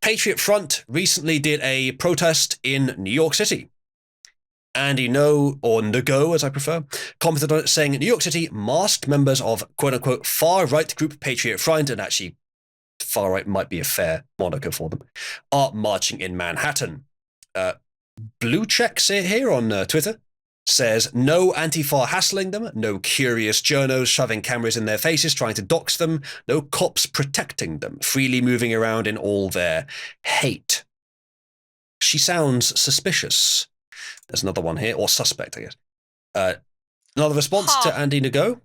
Patriot Front recently did a protest in New York City. Andy No, or Nago as I prefer, commented on it saying, New York City masked members of quote-unquote far-right group Patriot Front, and actually far-right might be a fair moniker for them, are marching in Manhattan. Blue Checks here on Twitter says, no Antifa hassling them, no curious journos shoving cameras in their faces trying to dox them, no cops protecting them, freely moving around in all their hate. She sounds suspicious. There's another one here, or suspect, I guess. Another response to Andy Nago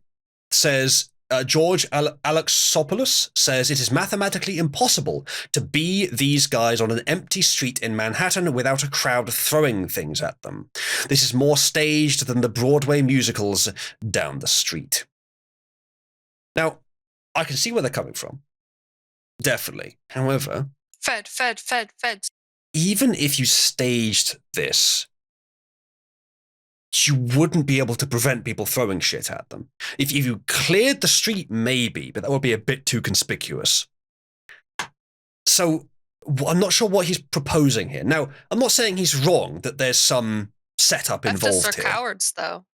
says, George Alexopoulos says, it is mathematically impossible to be these guys on an empty street in Manhattan without a crowd throwing things at them. This is more staged than the Broadway musicals down the street. Now, I can see where they're coming from. Definitely. However... Feds. Even if you staged this, you wouldn't be able to prevent people throwing shit at them. If you cleared the street, maybe, but that would be a bit too conspicuous. So I'm not sure what he's proposing here. Now, I'm not saying he's wrong, that there's some setup involved here. Leftists are cowards, though.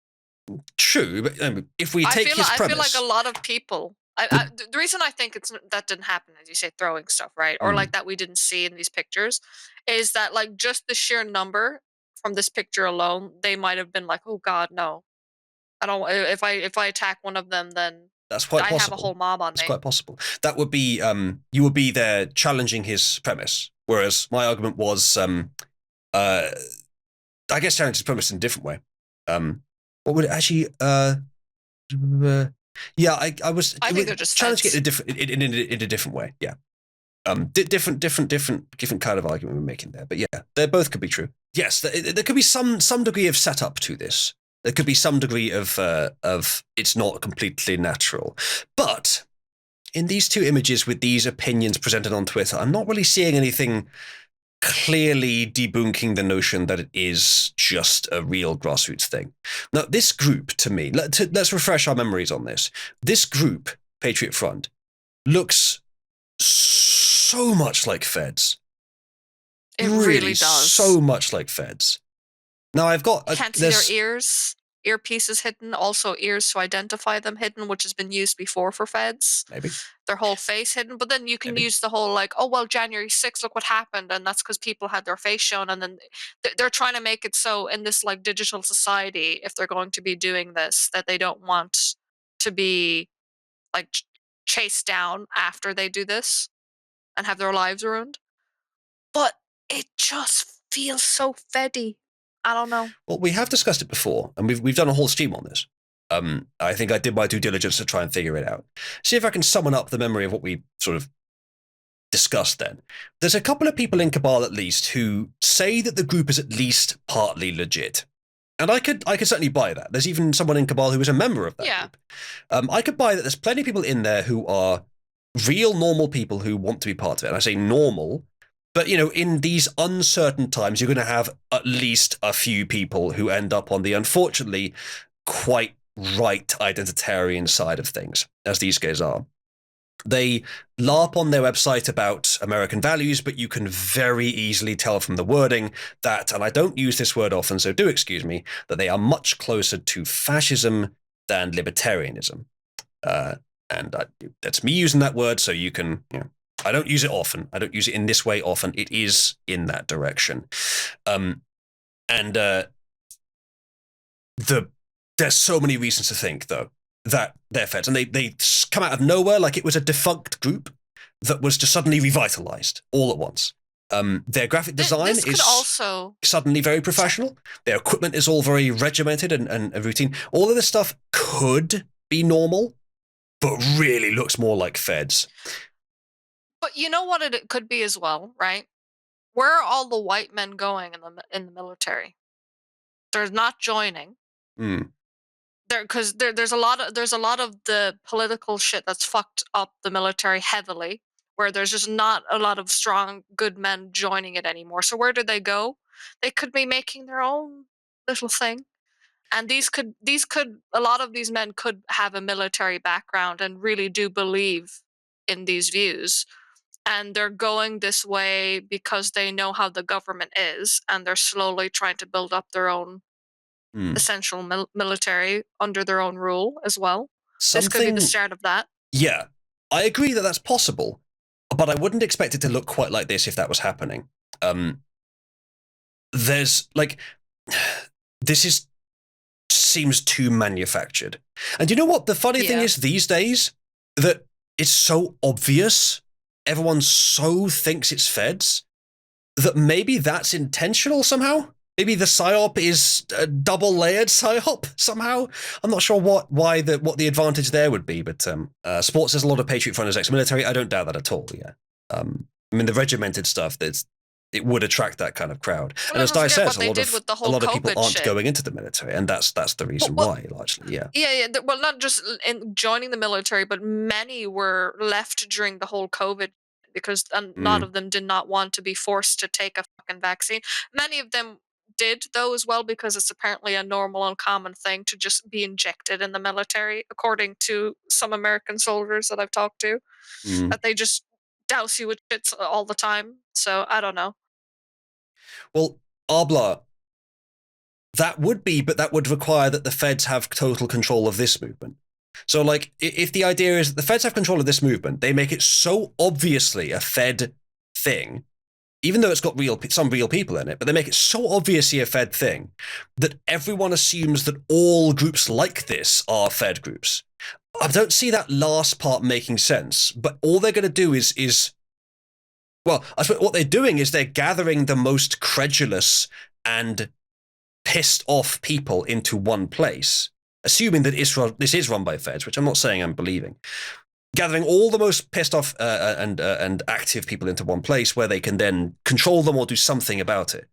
True, but if we take his premise... I feel like a lot of people... the reason I think that didn't happen, as you say, throwing stuff, right? Or like that we didn't see in these pictures, is that like just the sheer number from this picture alone, they might have been like, oh God, no. I don't, if I attack one of them, then that's quite possible. I have a whole mob on me. That's quite possible. That would be, you would be there challenging his premise. Whereas my argument was, I guess challenge his premise in a different way. What would it actually, yeah, I think they're just challenging it in a different way. Yeah. Different kind of argument we're making there, but yeah, they both could be true. Yes, there could be some degree of setup to this. There could be some degree of it's not completely natural. But in these two images with these opinions presented on Twitter, I'm not really seeing anything clearly debunking the notion that it is just a real grassroots thing. Now, this group, to me, let's refresh our memories on this. This group, Patriot Front, looks so much like Feds. It really does. So much like Feds. Now I've got... Can't see their ears. Earpieces hidden. Also ears to identify them hidden, which has been used before for Feds. Maybe. Their whole face hidden. But then you can use the whole like, oh, well, January 6th, look what happened. And that's because people had their face shown. And then they're trying to make it so in this like digital society, if they're going to be doing this, that they don't want to be like chased down after they do this and have their lives ruined. But it just feels so Feddy. I don't know. Well, we have discussed it before, and we've done a whole stream on this. I think I did my due diligence to try and figure it out. See if I can summon up the memory of what we sort of discussed then. There's a couple of people in Cabal, at least, who say that the group is at least partly legit. And I could certainly buy that. There's even someone in Cabal who is a member of that group. I could buy that there's plenty of people in there who are real normal people who want to be part of it. And I say normal, but, you know, in these uncertain times, you're going to have at least a few people who end up on the, unfortunately, quite right identitarian side of things, as these guys are. They LARP on their website about American values, but you can very easily tell from the wording that, and I don't use this word often, so do excuse me, that they are much closer to fascism than libertarianism. And that's me using that word, so you can, you know, I don't use it often. I don't use it in this way often. It is in that direction. There's so many reasons to think, though, that they're Feds. And they come out of nowhere like it was a defunct group that was just suddenly revitalized all at once. Their graphic design is also suddenly very professional. Their equipment is all very regimented and routine. All of this stuff could be normal, but really looks more like Feds. But you know what it could be as well, right? Where are all the white men going in the military? They're not joining. Because there's a lot of the political shit that's fucked up the military heavily, where there's just not a lot of strong, good men joining it anymore. So where do they go? They could be making their own little thing. And a lot of these men could have a military background and really do believe in these views. and they're going this way because they know how the government is, and they're slowly trying to build up their own essential military under their own rule as well. This could be the start of that. Yeah, I agree that that's possible, but I wouldn't expect it to look quite like this if that was happening. There's like, this seems too manufactured. And you know what? The funny thing is these days that it's so obvious, everyone so thinks it's feds, that maybe that's intentional somehow. Maybe the PSYOP is a double-layered PSYOP somehow. I'm not sure what the advantage there would be, but Sport says a lot of Patriot Front is ex-military. I don't doubt that at all, yeah. I mean, the regimented stuff, it would attract that kind of crowd. Well, and as Di says, a lot of COVID people aren't shit. Going into the military, and that's the reason why, largely, yeah. Yeah. Well, not just in joining the military, but many were left during the whole COVID because a lot of them did not want to be forced to take a fucking vaccine. Many of them did, though, as well, because it's apparently a normal and common thing to just be injected in the military, according to some American soldiers that I've talked to, that they just douse you with shit all the time. So I don't know. Well, Arbla, that would require that the feds have total control of this movement. So, like, if the idea is that the feds have control of this movement, they make it so obviously a fed thing, even though it's got some real people in it, but they make it so obviously a fed thing that everyone assumes that all groups like this are fed groups. I don't see that last part making sense, but all they're going to do is well, I suppose what they're doing is they're gathering the most credulous and pissed off people into one place, assuming that this is run by feds, which I'm not saying I'm believing. Gathering all the most pissed off and active people into one place where they can then control them or do something about it.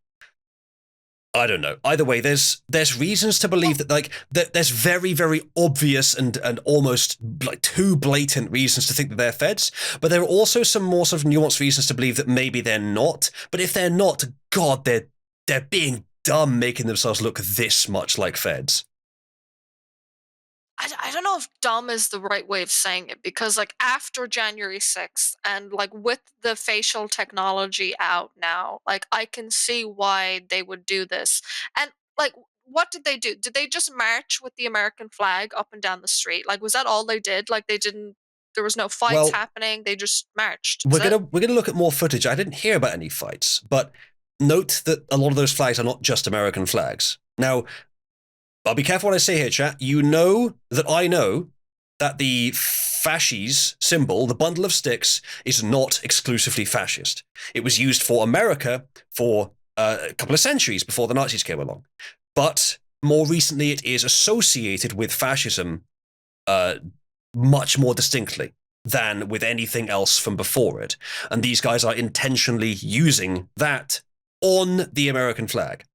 I don't know. Either way, there's reasons to believe that there's very, very obvious and almost like too blatant reasons to think that they're feds, but there are also some more sort of nuanced reasons to believe that maybe they're not. But if they're not, God, they're being dumb, making themselves look this much like feds. I don't know if dumb is the right way of saying it, because like after January 6th and like with the facial technology out now, like I can see why they would do this. And like, what did they do? Did they just march with the American flag up and down the street? Like, was that all they did? Like there was no fights happening. They just marched. We're gonna look at more footage. I didn't hear about any fights, but note that a lot of those flags are not just American flags. Now, I'll be careful what I say here, chat. You know that I know that the fasces symbol, the bundle of sticks, is not exclusively fascist. It was used for America for a couple of centuries before the Nazis came along. But more recently, it is associated with fascism much more distinctly than with anything else from before it. And these guys are intentionally using that on the American flag.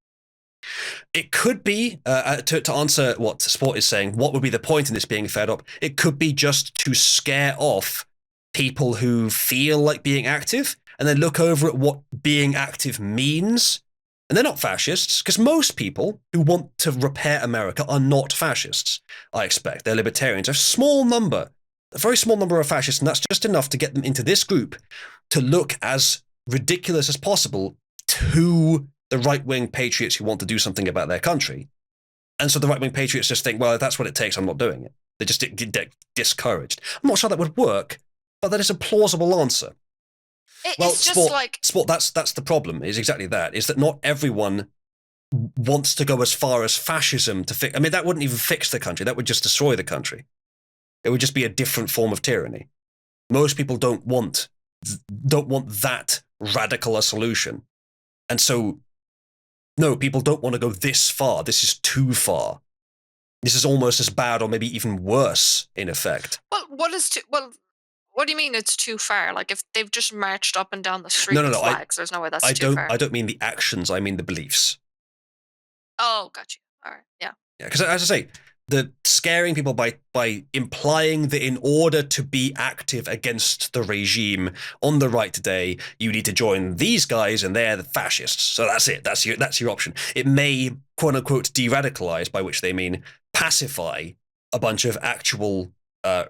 It could be, to answer what Sport is saying, what would be the point in this being fed up? It could be just to scare off people who feel like being active and then look over at what being active means. And they're not fascists, because most people who want to repair America are not fascists, I expect. They're libertarians. A very small number of fascists, and that's just enough to get them into this group to look as ridiculous as possible to the right-wing patriots who want to do something about their country. And so the right-wing patriots just think, well, if that's what it takes, I'm not doing it. They just get discouraged. I'm not sure that would work, but that is a plausible answer. It's just Sport, that's the problem, is exactly that, is that not everyone wants to go as far as fascism to fix. I mean, that wouldn't even fix the country. That would just destroy the country. It would just be a different form of tyranny. Most people don't want that radical a solution. And so, no, people don't want to go this far. This is too far. This is almost as bad or maybe even worse, in effect. Well, what do you mean it's too far? Like, if they've just marched up and down the street with flags, there's no way that's too far. I don't mean the actions, I mean the beliefs. Oh, got you. All right, yeah. Yeah, because as I say, the scaring people by implying that in order to be active against the regime on the right today, you need to join these guys and they're the fascists. So that's it. That's your option. It may, quote unquote, de-radicalize, by which they mean pacify a bunch of actual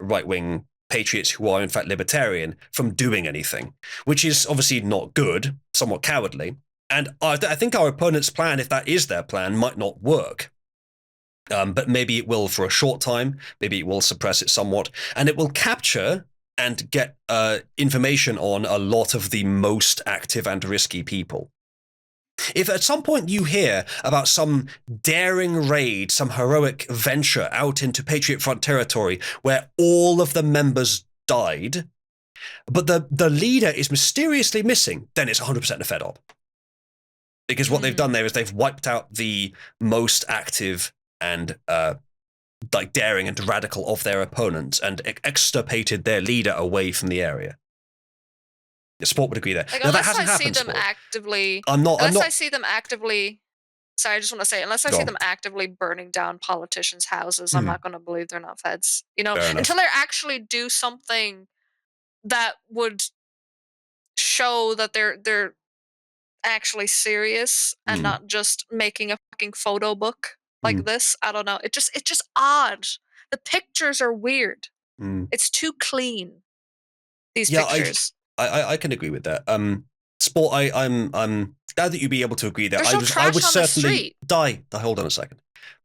right-wing patriots who are in fact libertarian from doing anything, which is obviously not good, somewhat cowardly. And I think our opponent's plan, if that is their plan, might not work. But maybe it will for a short time. Maybe it will suppress it somewhat, and it will capture and get information on a lot of the most active and risky people. If at some point you hear about some daring raid, some heroic venture out into Patriot Front territory where all of the members died, but the leader is mysteriously missing, then it's 100% a Fed op. Because what they've done there is they've wiped out the most active and like daring and radical of their opponents and extirpated their leader away from the area. The Sport would agree there. Like, now, unless that hasn't I see happened, them Sport. actively, I see them actively. Sorry, I just want to say, unless I see them actively burning down politicians' houses, I'm not going to believe they're not feds. You know, until they actually do something that would show that they're actually serious and not just making a fucking photo book like this. I don't know. It's just odd. The pictures are weird. It's too clean. These pictures. I can agree with that. Sport, I'm glad that you'd be able to agree there. There's no trash I would on certainly the street. hold on a second.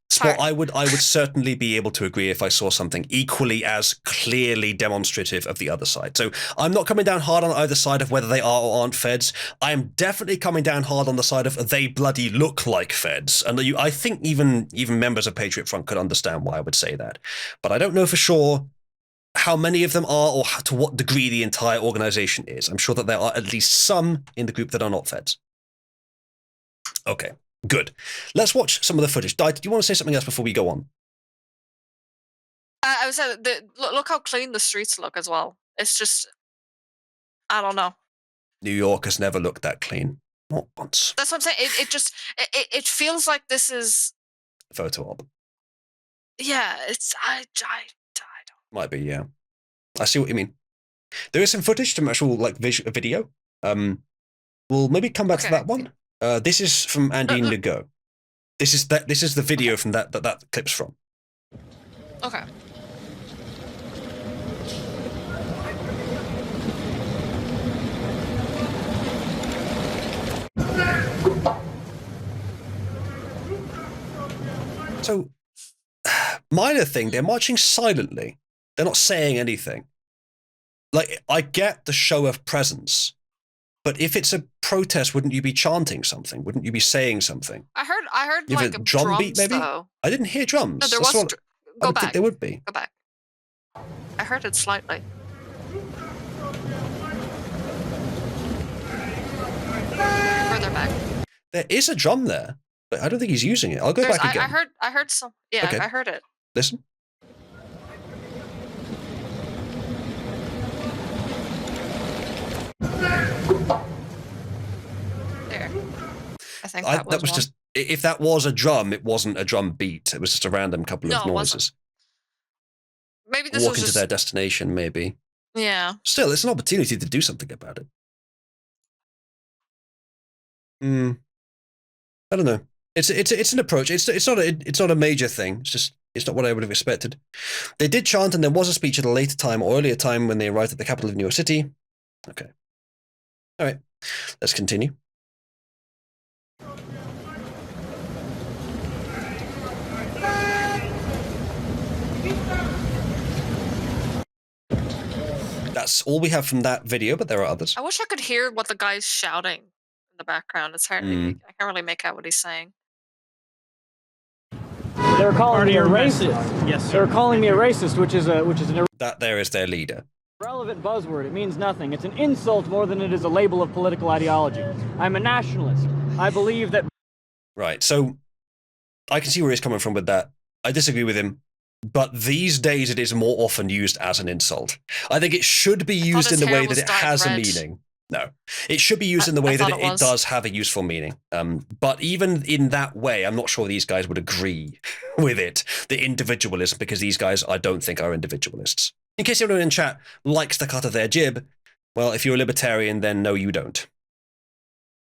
Sport, I would certainly be able to agree if I saw something equally as clearly demonstrative of the other side. So I'm not coming down hard on either side of whether they are or aren't feds. I am definitely coming down hard on the side of they bloody look like feds. And I think even members of Patriot Front could understand why I would say that. But I don't know for sure how many of them are or to what degree the entire organization is. I'm sure that there are at least some in the group that are not feds. Okay. Good. Let's watch some of the footage. Di, do you want to say something else before we go on? I was saying, look how clean the streets look as well. It's just, I don't know. New York has never looked that clean. Not once. That's what I'm saying. It feels like this is a photo op. Yeah, it's I don't. Might be, yeah. I see what you mean. There is some footage, some actual like video. We'll maybe come back to that one. This is from Andy Legault. This is the video from that clip's from. Okay. So, minor thing, they're marching silently. They're not saying anything. Like, I get the show of presence. But if it's a protest, wouldn't you be chanting something? Wouldn't you be saying something? I heard you like a drum drums, beat, maybe? Though. I didn't hear drums. No, there was. I would think there would be. Go back. I heard it slightly. Further back. There is a drum there, but I don't think he's using it. I'll go back again. I heard some. Yeah, okay. I heard it. Listen. There. I think that was just. If that was a drum, it wasn't a drum beat. It was just a random couple of noises. Maybe this walking to their destination, maybe. Yeah. Still, it's an opportunity to do something about it. I don't know. It's an approach. It's not a major thing. It's not what I would have expected. They did chant, and there was a speech at a later time or earlier time when they arrived at the capital of New York City. Okay. All right. Let's continue. That's all we have from that video, but there are others. I wish I could hear what the guy's shouting in the background. It's hard. I can't really make out what he's saying. They're calling me a racist. Yes, sir. They're calling me a racist, which is an that there is their leader. Irrelevant buzzword. It means nothing. It's an insult more than it is a label of political ideology. I'm a nationalist. I believe that. Right. So I can see where he's coming from with that. I disagree with him. But these days, it is more often used as an insult. I think it should be used in the way that it has a meaning. No, it should be used in the way that it does have a useful meaning. But even in that way, I'm not sure these guys would agree with it, the individualism, because these guys, I don't think, are individualists. In case everyone in chat likes the cut of their jib, well, if you're a libertarian, then no, you don't.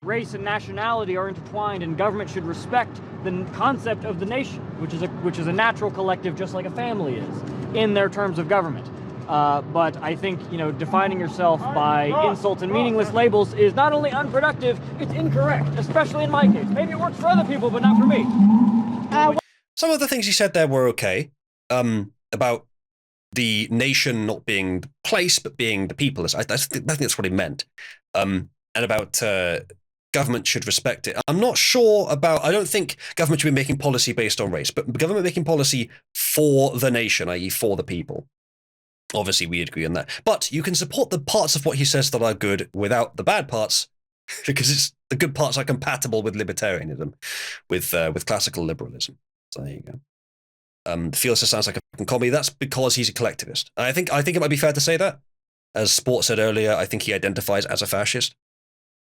Race and nationality are intertwined, and government should respect the concept of the nation, which is a natural collective, just like a family is, in their terms of government. But I think, defining yourself by insults and meaningless labels is not only unproductive, it's incorrect, especially in my case. Maybe it works for other people, but not for me. Some of the things he said there were okay. About the nation not being the place, but being the people. I think that's what he meant. And about government should respect it. I'm not sure about, I don't think government should be making policy based on race, but government making policy for the nation, i.e. for the people. Obviously, we agree on that. But you can support the parts of what he says that are good without the bad parts, because the good parts are compatible with libertarianism, with classical liberalism. So there you go. Felix sounds like a fucking commie. That's because he's a collectivist. I think it might be fair to say that. As Sport said earlier, I think he identifies as a fascist.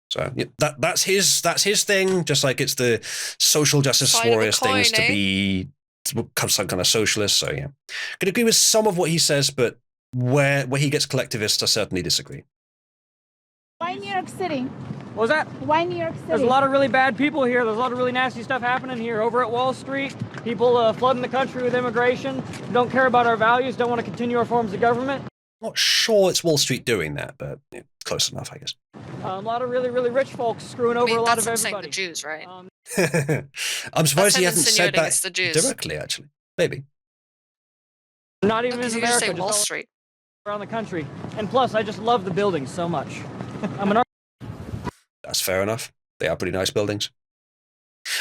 So yeah, that's his thing. Just like it's the social justice warriors things to be some kind of socialist. So yeah, could agree with some of what he says, but where he gets collectivist, I certainly disagree. Why New York City? What was that? Why New York City? There's a lot of really bad people here. There's a lot of really nasty stuff happening here. Over at Wall Street, people flooding the country with immigration, don't care about our values, don't want to continue our forms of government. Not sure it's Wall Street doing that, but yeah, close enough, I guess. A lot of really, really rich folks screwing over a lot of everybody. The Jews, right? I'm surprised he hasn't said that the Jews. directly, actually. Maybe. Not even in America, just Wall Street. Around the country. And plus, I just love the buildings so much. I'm an That's fair enough. They are pretty nice buildings.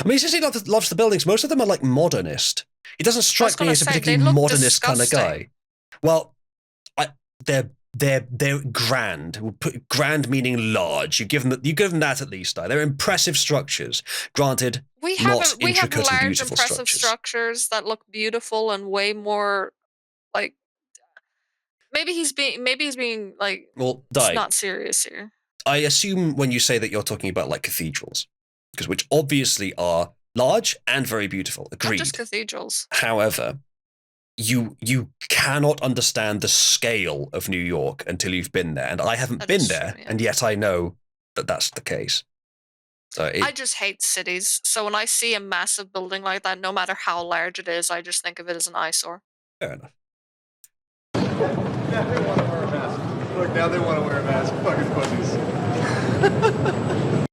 I mean, he says he loves the buildings. Most of them are like modernist. He doesn't strike me as a particularly modernist kind of guy. Well, they're grand. We'll put grand meaning large. You give them that at least. They're impressive structures. Granted, we have large, impressive structures that look beautiful and way more like. Maybe he's being like not serious here. I assume when you say that you're talking about like cathedrals, which obviously are large and very beautiful. Agreed. Not just cathedrals. However, you cannot understand the scale of New York until you've been there, and I haven't been there, true, yeah. And yet I know that that's the case. So I just hate cities. So when I see a massive building like that, no matter how large it is, I just think of it as an eyesore. Fair enough. Now they want to wear a mask. Look, now they want to wear a mask. Fucking pussies.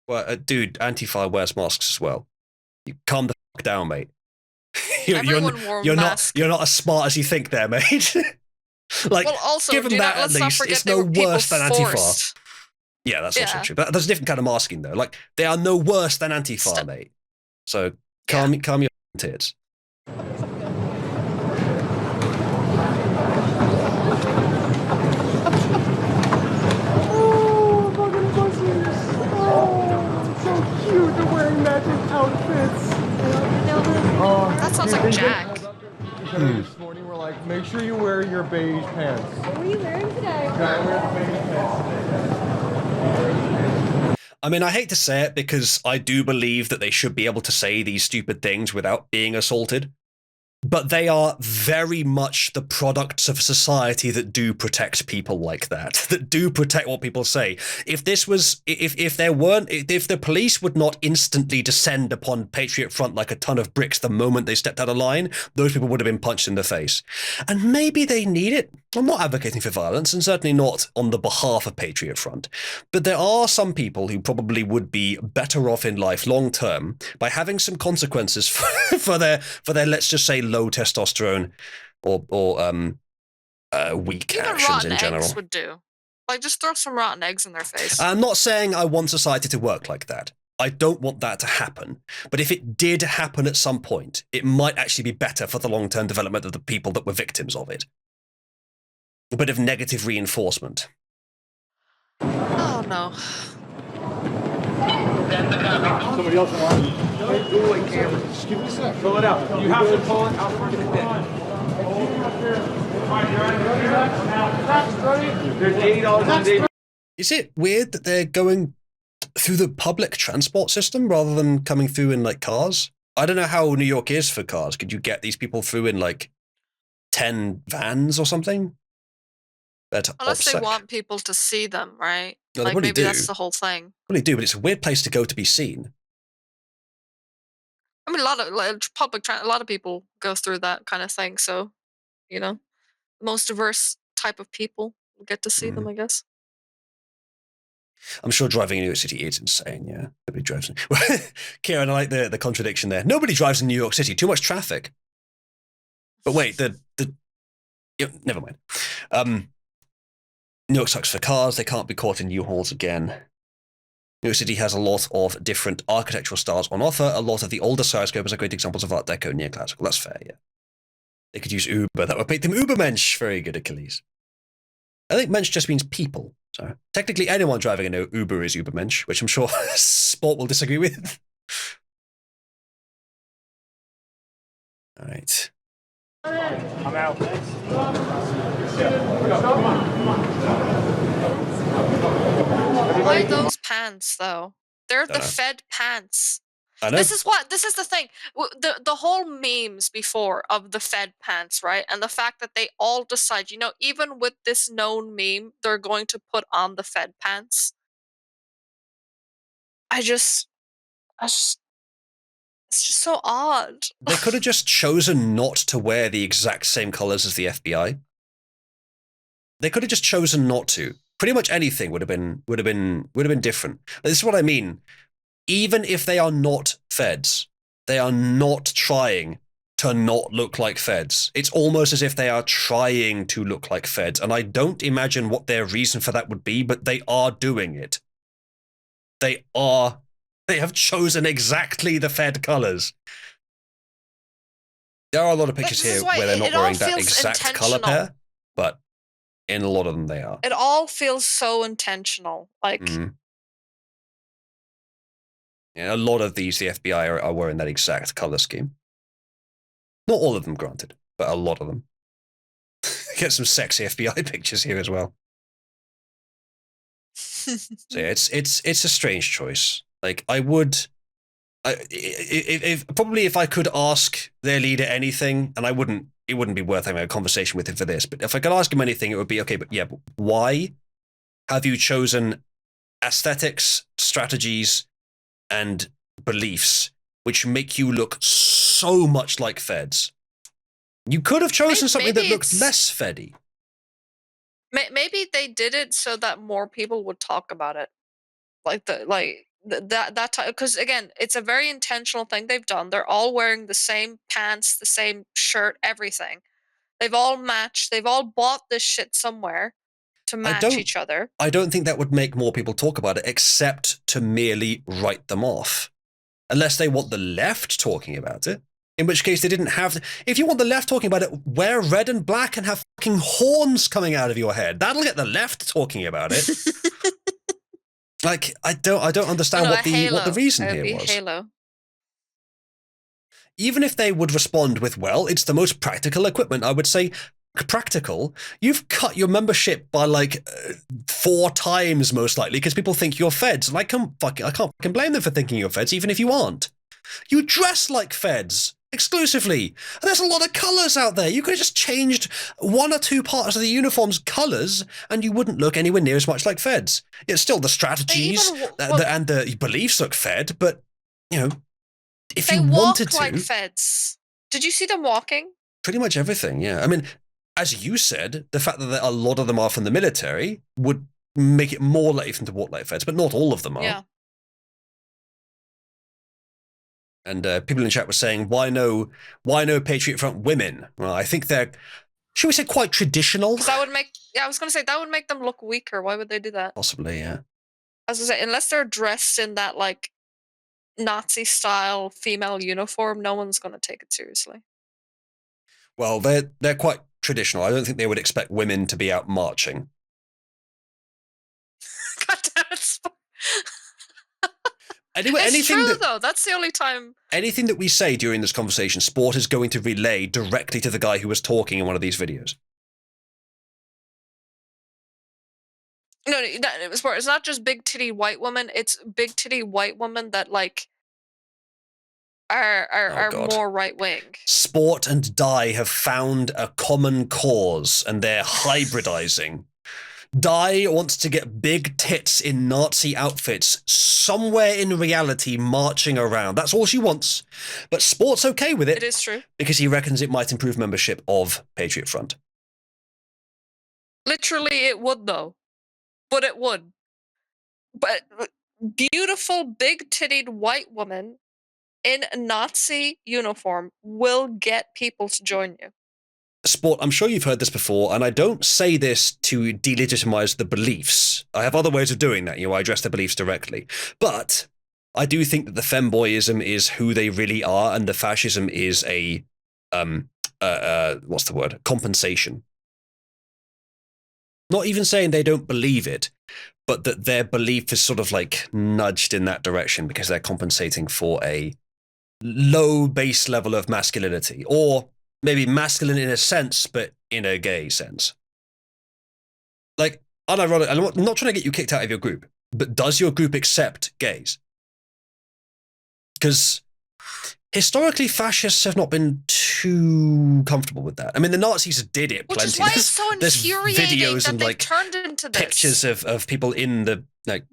Well, dude, Antifa wears masks as well. You calm the fuck down, mate. You're not as smart as you think there, mate. Like, well, also, given that at least, it's no worse than Antifa. Yeah, that's also true. But there's a different kind of masking, though. Like, they are no worse than Antifa, mate. So, calm your tits. That sounds like Jack. This morning we're like, make sure you wear your beige pants. What were you wearing today? I wear the beige pants today. I mean, I hate to say it because I do believe that they should be able to say these stupid things without being assaulted. But they are very much the products of society that do protect people like that do protect what people say. If the police would not instantly descend upon Patriot Front like a ton of bricks the moment they stepped out of line, those people would have been punched in the face. And maybe they need it. I'm not advocating for violence, and certainly not on the behalf of Patriot Front. But there are some people who probably would be better off in life long term by having some consequences for their let's just say low testosterone or weak even actions in general. Eggs would do. Like, just throw some rotten eggs in their face. I'm not saying I want society to work like that. I don't want that to happen. But if it did happen at some point, it might actually be better for the long-term development of the people that were victims of it. A bit of negative reinforcement. Oh, no. Somebody else wants. Just give me a sec. Fill it out. You have to pull it out from the bin. There's $80 on day. Is it weird that they're going through the public transport system rather than coming through in like cars? I don't know how New York is for cars. Could you get these people through in like 10 vans or something? Unless they want people to see them, right? No, like, maybe do. That's the whole thing. They do, but it's a weird place to go to be seen. I mean, a lot of people go through that kind of thing. So, the most diverse type of people will get to see them, I guess. I'm sure driving in New York City is insane, yeah. Nobody drives in. Kieran, I like the contradiction there. Nobody drives in New York City. Too much traffic. But wait, never mind. New York sucks for cars. They can't be caught in U-Hauls again. New York City has a lot of different architectural styles on offer. A lot of the older skyscrapers are great examples of Art Deco, neoclassical. That's fair, yeah. They could use Uber. That would make them Ubermensch. Very good, Achilles. I think Mensch just means people. So technically anyone driving an Uber is Ubermensch, which I'm sure Sport will disagree with. All right. I'm out. Why those pants, though? They're the Fed pants. I know. This is the thing. The whole memes before of the Fed pants, right? And the fact that they all decide, even with this known meme, they're going to put on the Fed pants. It's just so odd. They could have just chosen not to wear the exact same colors as the FBI. They could have just chosen not to. Pretty much anything would have been different. This is what I mean. Even if they are not Feds, they are not trying to not look like Feds. It's almost as if they are trying to look like Feds, and I don't imagine what their reason for that would be, but they are doing it. They have chosen exactly the Fed colors. There are a lot of pictures here where they're not wearing that exact color pair, but in a lot of them they are. It all feels so intentional. Yeah, a lot of these, the FBI are wearing that exact color scheme. Not all of them, granted, but a lot of them. Get some sexy FBI pictures here as well. So yeah, it's a strange choice. Like if I could ask their leader anything, and it wouldn't be worth having a conversation with him for this, but if I could ask him anything, it would be, okay, but why have you chosen aesthetics, strategies, and beliefs which make you look so much like Feds? You could have chosen something that looked less Feddy. Maybe they did it so that more people would talk about it. Because again, it's a very intentional thing they've done. They're all wearing the same pants, the same shirt, everything. They've all matched. They've all bought this shit somewhere to match each other. I don't think that would make more people talk about it, except to merely write them off. Unless they want the left talking about it. In which case they didn't have... If you want the left talking about it, wear red and black and have fucking horns coming out of your head. That'll get the left talking about it. Like, I don't understand what the reason here was. Halo. Even if they would respond with, well, it's the most practical equipment, I would say, practical? You've cut your membership by 4 times, most likely, because people think you're Feds. And I can't fucking blame them for thinking you're Feds, even if you aren't. You dress like Feds. Exclusively. And there's a lot of colours out there. You could have just changed 1 or 2 parts of the uniform's colours and you wouldn't look anywhere near as much like Feds. It's still the strategies and the beliefs look Fed, but, if you wanted to... They walk like Feds. Did you see them walking? Pretty much everything, yeah. I mean, as you said, the fact that a lot of them are from the military would make it more likely for them to walk like Feds, but not all of them are. Yeah. And people in the chat were saying, why no Patriot Front women? Well, I think they're, should we say, quite traditional? Because that would make, I was going to say, that would make them look weaker. Why would they do that? Possibly, yeah. I was going to say, unless they're dressed in that, Nazi-style female uniform, no one's going to take it seriously. Well, they're quite traditional. I don't think they would expect women to be out marching. God damn it. Anyway, it's true, though. That's the only time. Anything that we say during this conversation, Sport is going to relay directly to the guy who was talking in one of these videos. No, Sport. It's not just big titty white women. It's big titty white women that are more right wing. Sport and Dai have found a common cause, and they're hybridizing. Dai wants to get big tits in Nazi outfits somewhere in reality marching around. That's all she wants. But Sport's okay with it. It is true. Because he reckons it might improve membership of Patriot Front. Literally, it would though. But it would. But beautiful, big-titted white woman in a Nazi uniform will get people to join you. Sport, I'm sure you've heard this before, and I don't say this to delegitimize the beliefs. I have other ways of doing that. I address the beliefs directly. But I do think that the femboyism is who they really are, and the fascism is a, what's the word? Compensation. Not even saying they don't believe it, but that their belief is sort of like nudged in that direction because they're compensating for a low base level of masculinity, or maybe masculine in a sense, but in a gay sense. Like, unironic, I'm not trying to get you kicked out of your group, but does your group accept gays? Because historically, fascists have not been too comfortable with that. I mean, the Nazis did it plenty. Which is why it's so infuriating videos that and, they've turned into this. Pictures of people in the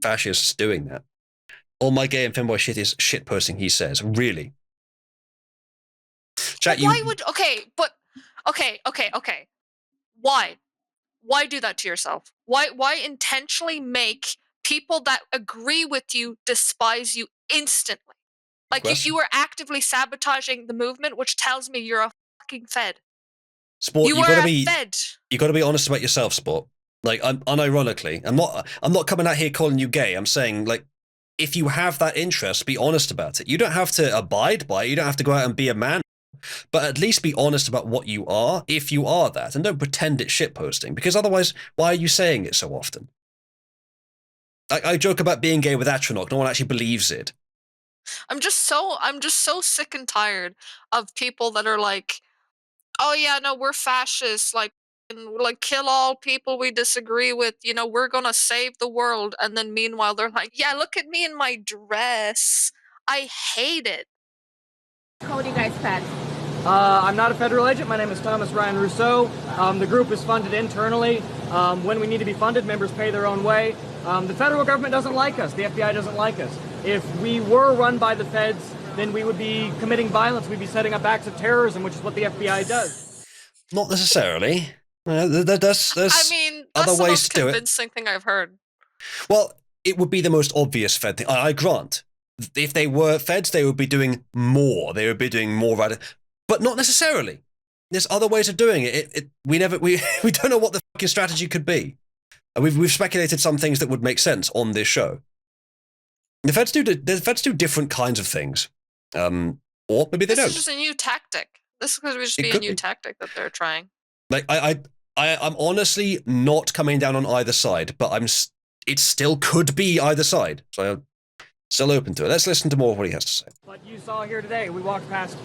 fascists doing that. All my gay and femboy shit is shit posting, he says. Really? Chat, why would okay? Why do that to yourself? Why intentionally make people that agree with you despise you instantly? Like you were actively sabotaging the movement, which tells me you're a fucking fed. Sport, you are a fed. You got to be honest about yourself, Sport. Like, unironically, I'm not coming out here calling you gay. I'm saying, like, if you have that interest, be honest about it. You don't have to abide by it. You don't have to go out and be a man. But at least be honest about what you are, if you are that, and don't pretend it's shitposting, because otherwise, why are you saying it so often? I joke about being gay with Atronach. No one actually believes it. I'm just so sick and tired of people that are like, oh yeah, no, we're fascists, like kill all people we disagree with, we're gonna save the world, and then meanwhile they're like, yeah, look at me in my dress, I hate it. Code you guys fed. I'm not a federal agent. My name is Thomas Ryan Rousseau. The group is funded internally. When we need to be funded, members pay their own way. The federal government doesn't like us. The FBI doesn't like us. If we were run by the feds, then we would be committing violence. We'd be setting up acts of terrorism, which is what the FBI does. Not necessarily. There's that's other the ways most to do it. Convincing thing I've heard. Well, it would be the most obvious Fed thing. I grant. If they were feds, they would be doing more. They would be doing more radical. But not necessarily. There's other ways of doing it. We don't know what the fucking strategy could be. We've speculated some things that would make sense on this show. The feds do different kinds of things, or maybe they don't. This is just a new tactic. This could just be a new tactic that they're trying. Like I'm honestly not coming down on either side, but it still could be either side. So I'm still open to it. Let's listen to more of what he has to say. But you saw here today, we walked past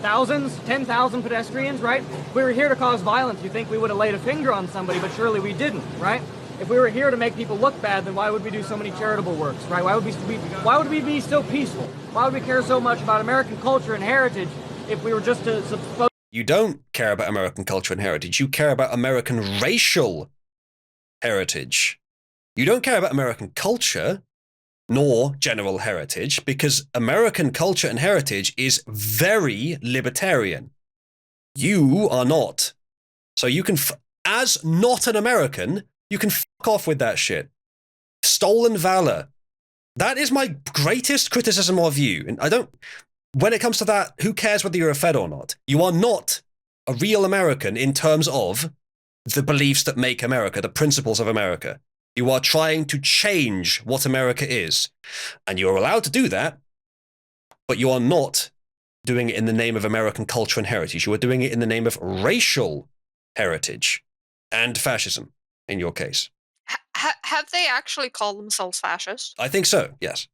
thousands, 10,000 pedestrians, right? If we were here to cause violence, you think we would have laid a finger on somebody, but surely we didn't, right? If we were here to make people look bad, then why would we do so many charitable works, right? Why would we be so peaceful? Why would we care so much about American culture and heritage if we were just to... You don't care about American culture and heritage. You care about American racial heritage. You don't care about American culture, nor general heritage, because American culture and heritage is very libertarian. You are not. So you can, as not an American, you can fuck off with that shit. Stolen valor. That is my greatest criticism of you. And when it comes to that, who cares whether you're a Fed or not? You are not a real American in terms of the beliefs that make America, the principles of America. You are trying to change what America is. And you're allowed to do that, but you are not doing it in the name of American culture and heritage. You are doing it in the name of racial heritage and fascism, in your case. Have they actually called themselves fascist? I think so, yes.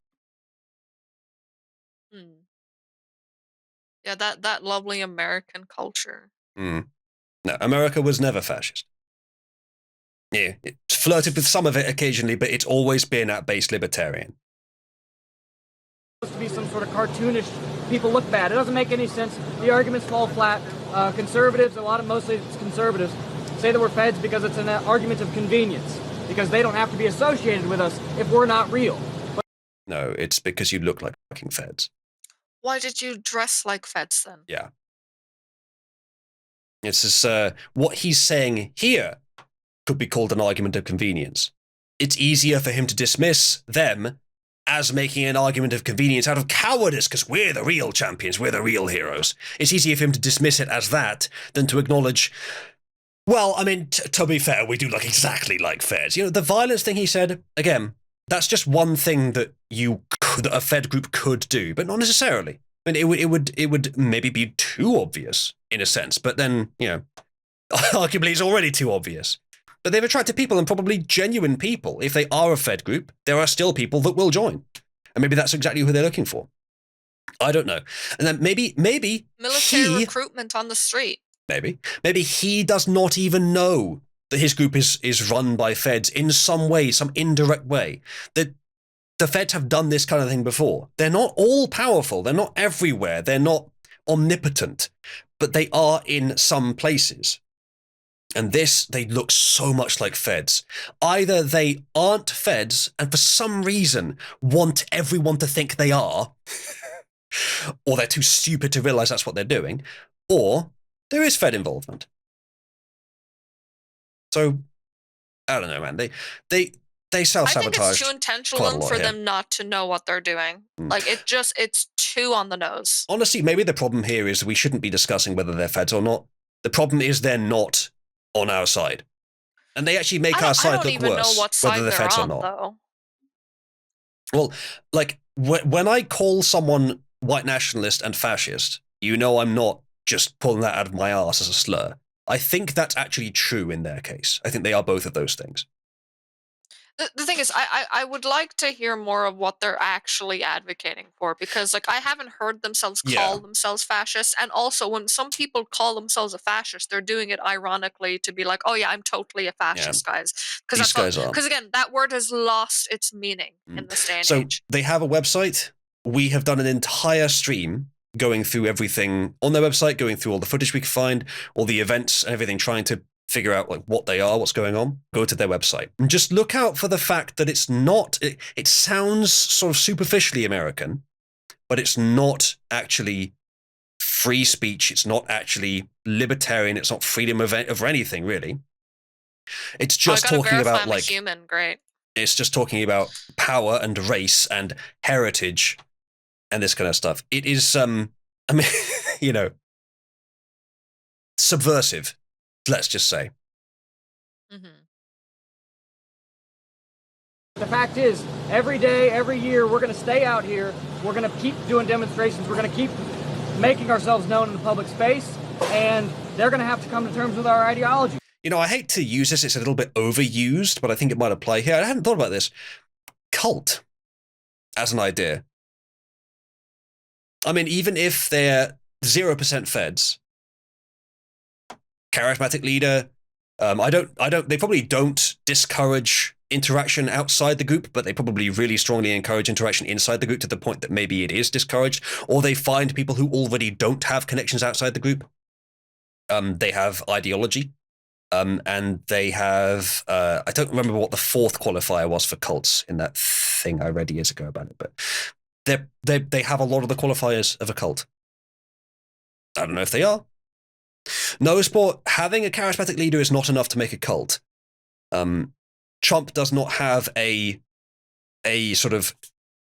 Yeah, that lovely American culture. No, America was never fascist. Yeah, it flirted with some of it occasionally, but it's always been at base libertarian. Supposed to be some sort of cartoonish, people look bad. It doesn't make any sense. The arguments fall flat. Conservatives, mostly it's conservatives, say that we're feds because it's an argument of convenience, because they don't have to be associated with us if we're not real. No, it's because you look like fucking feds. Why did you dress like feds then? Yeah. It's just, what he's saying here could be called an argument of convenience. It's easier for him to dismiss them as making an argument of convenience out of cowardice, because we're the real champions, we're the real heroes. It's easier for him to dismiss it as that than to acknowledge, well, I mean, to be fair, we do look exactly like Feds. You know, the violence thing he said, again, that's just one thing that that a Fed group could do, but not necessarily. I mean, it would maybe be too obvious in a sense, but then, you know, arguably it's already too obvious. But they've attracted people, and probably genuine people. If they are a Fed group, there are still people that will join. And maybe that's exactly who they're looking for. I don't know. And then maybe military recruitment on the street. Maybe he does not even know that his group is run by Feds in some way, some indirect way. That the Feds have done this kind of thing before. They're not all powerful. They're not everywhere. They're not omnipotent, but they are in some places. And they look so much like Feds. Either they aren't Feds and for some reason want everyone to think they are, or they're too stupid to realize that's what they're doing, or there is Fed involvement. So, I don't know, man. They self-sabotage. I think it's too intentional for them not to know what they're doing. Like, it's too on the nose. Honestly, maybe the problem here is we shouldn't be discussing whether they're Feds or not. The problem is they're not on our side. And they actually make our side look worse, whether they're Feds or not. Though. Well, like, when I call someone white nationalist and fascist, you know I'm not just pulling that out of my arse as a slur. I think that's actually true in their case. I think they are both of those things. The thing is, I would like to hear more of what they're actually advocating for, because like I haven't heard themselves call themselves fascists, and also when some people call themselves a fascist, they're doing it ironically to be like, oh yeah, I'm totally a fascist, guys. Because again, that word has lost its meaning in this day and age. So they have a website. We have done an entire stream going through everything on their website, going through all the footage we could find, all the events and everything, trying to figure out like what they are, what's going on. Go to their website and just look out for the fact that it's not, it sounds sort of superficially American, but it's not actually free speech. It's not actually libertarian. It's not freedom of anything, really. It's just talking about like human. Great. It's just talking about power and race and heritage and this kind of stuff. It is, I mean, you know, subversive. Let's just say. The fact is, every day, every year, we're going to stay out here. We're going to keep doing demonstrations. We're going to keep making ourselves known in the public space. And they're going to have to come to terms with our ideology. You know, I hate to use this. It's a little bit overused, but I think it might apply here. I hadn't thought about this. Cult as an idea. I mean, even if they're 0% Feds, charismatic leader. They probably don't discourage interaction outside the group, but they probably really strongly encourage interaction inside the group to the point that maybe it is discouraged, or they find people who already don't have connections outside the group. They have ideology, and they have, I don't remember what the fourth qualifier was for cults in that thing I read years ago about it, but they have a lot of the qualifiers of a cult. I don't know if they are. No, sport, having a charismatic leader is not enough to make a cult. Trump does not have a sort of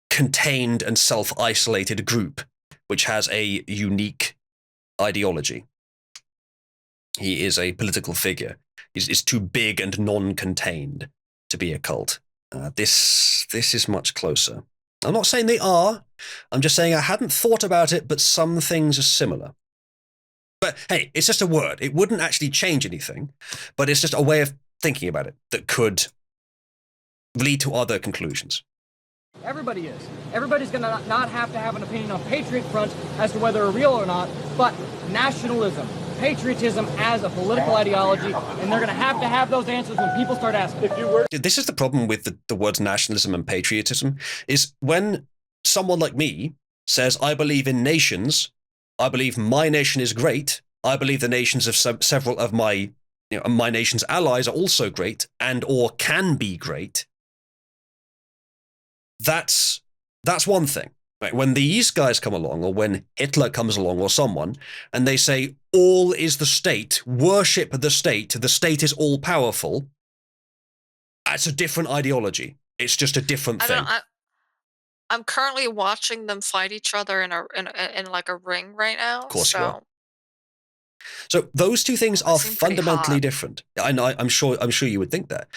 contained and self-isolated group which has a unique ideology. He is a political figure. He's too big and non-contained to be a cult. This is much closer. I'm not saying they are. I'm just saying I hadn't thought about it, but some things are similar. But hey, it's just a word. It wouldn't actually change anything, but it's just a way of thinking about it that could lead to other conclusions. Everybody is. Everybody's going to not have to have an opinion on Patriot Front as to whether they're real or not, but nationalism, patriotism as a political ideology, and they're going to have those answers when people start asking. This is the problem with the words nationalism and patriotism, is when someone like me says, I believe in nations, I believe my nation is great, I believe the nations of several of my nation's allies are also great and or can be great, that's one thing. Right? When these guys come along, or when Hitler comes along, or someone, and they say, all is the state, worship the state is all-powerful, It's a different ideology. It's just a different thing. I'm currently watching them fight each other in like a ring right now. Of course you are. So those two things are fundamentally different. I'm sure you would think that.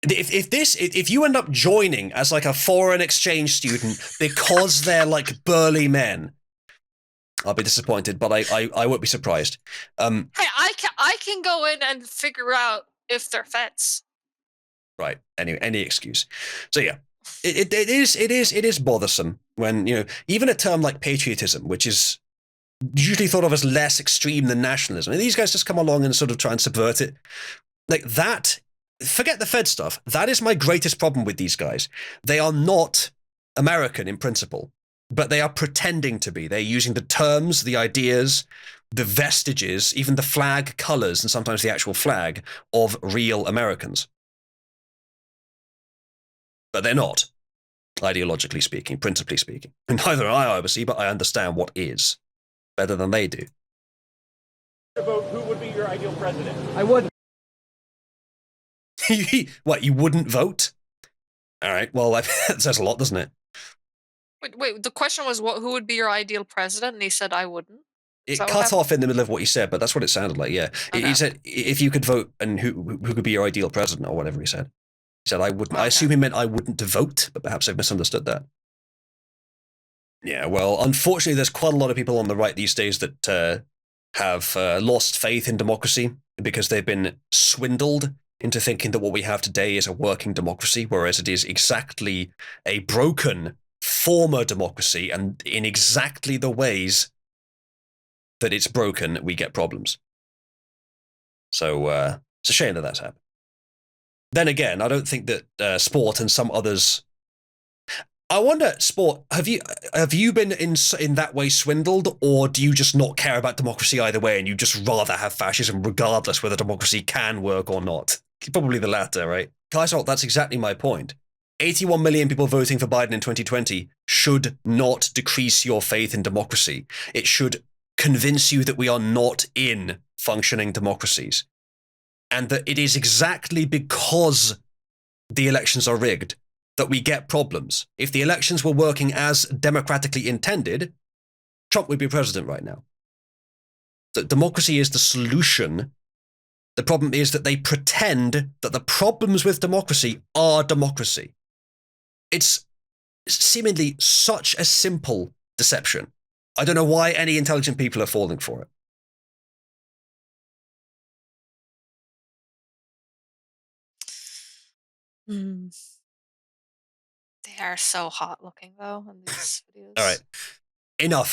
If you end up joining as like a foreign exchange student because they're like burly men, I'll be disappointed, but I won't be surprised. Hey, I can go in and figure out if they're feds. Right. Any excuse. So yeah, it is bothersome when, you know, even a term like patriotism, which is usually thought of as less extreme than nationalism, and these guys just come along and sort of try and subvert it. Like that, forget the Fed stuff. That is my greatest problem with these guys. They are not American in principle, but they are pretending to be. They're using the terms, the ideas, the vestiges, even the flag colors, and sometimes the actual flag of real Americans. But they're not, ideologically speaking, principally speaking. And neither am I, obviously, but I understand what is better than they do. Vote, who would be your ideal president? I wouldn't. What, you wouldn't vote? All right, well, that says a lot, doesn't it? Wait, the question was who would be your ideal president? And he said, I wouldn't. It cut off in the middle of what he said, but that's what it sounded like, yeah. Okay. He said, if you could vote, and who could be your ideal president, or whatever he said. He said, I wouldn't. Okay. I assume he meant I wouldn't vote, but perhaps I've misunderstood that. Yeah, well, unfortunately, there's quite a lot of people on the right these days that have lost faith in democracy because they've been swindled into thinking that what we have today is a working democracy, whereas it is exactly a broken former democracy, and in exactly the ways that it's broken, we get problems. So it's a shame that that's happened. Then again, I don't think that sport and some others. I wonder, sport, have you been in that way swindled, or do you just not care about democracy either way, and you just rather have fascism regardless whether democracy can work or not? Probably the latter, right? Kaiser, that's exactly my point. 81 million people voting for Biden in 2020 should not decrease your faith in democracy. It should convince you that we are not in functioning democracies. And that it is exactly because the elections are rigged that we get problems. If the elections were working as democratically intended, Trump would be president right now. So democracy is the solution. The problem is that they pretend that the problems with democracy are democracy. It's seemingly such a simple deception. I don't know why any intelligent people are falling for it. They are so hot looking, though, in these videos. All right. Enough